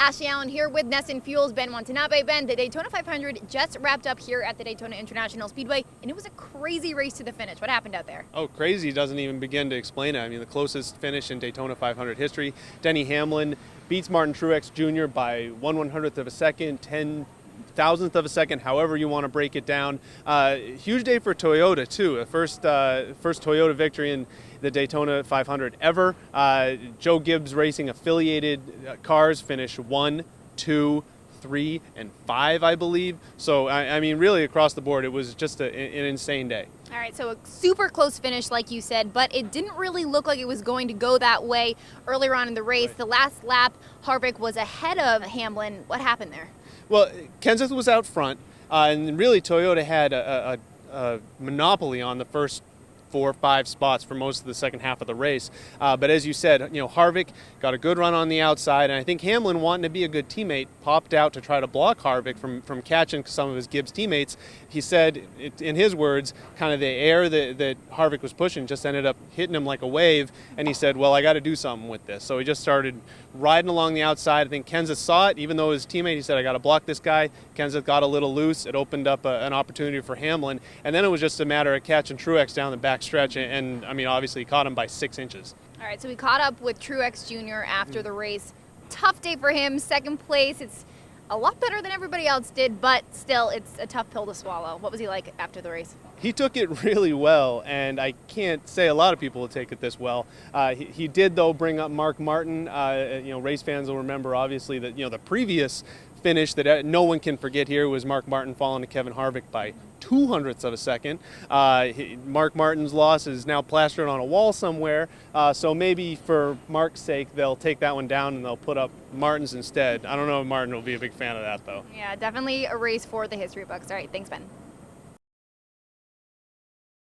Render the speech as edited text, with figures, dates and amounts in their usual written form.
Ashley Allen here with Nesson Fuels, Ben Watanabe. Ben, the Daytona 500 just wrapped up here at the Daytona International Speedway, and it was a crazy race to the finish. What happened out there? Oh, crazy doesn't even begin to explain it. I mean, the closest finish in Daytona 500 history. Denny Hamlin beats Martin Truex Jr. by 1/100th of a second, 10,000th of a second, however you want to break it down. Huge day for Toyota, too. The first Toyota victory in the Daytona 500 ever. Joe Gibbs Racing affiliated cars finished 1, 2, 3, and 5, I believe. So, I mean, really across the board, it was just an insane day. All right, so a super close finish, like you said, but it didn't really look like it was going to go that way earlier on in the race. Right. The last lap, Harvick was ahead of Hamlin. What happened there? Well, Kenseth was out front, and really Toyota had a monopoly on the first 4 or 5 spots for most of the second half of the race. But as you said, Harvick got a good run on the outside, and I think Hamlin, wanting to be a good teammate, popped out to try to block Harvick from catching some of his Gibbs teammates. He said, in his words, kind of the air that Harvick was pushing just ended up hitting him like a wave, and he said, well, I got to do something with this. So he just started riding along the outside. I think Kenseth saw it, even though his teammate, he said, I got to block this guy. Kenseth got a little loose. It opened up an opportunity for Hamlin, and then it was just a matter of catching Truex down the back stretch, and I mean, obviously he caught him by 6 inches. All right, so we caught up with Truex Jr. after the race. Tough day for him, second place. It's a lot better than everybody else did, but still, it's a tough pill to swallow. What was he like after the race? He took it really well, and I can't say a lot of people will take it this well. He did, though, bring up Mark Martin. Race fans will remember, obviously, that the previous finish that no one can forget here was Mark Martin falling to Kevin Harvick by 0.02 of a second. Mark Martin's loss is now plastered on a wall somewhere, so maybe for Mark's sake they'll take that one down and they'll put up Martin's instead. I don't know if Martin will be a big fan of that, though. Yeah, definitely a race for the history books. All right, thanks, Ben.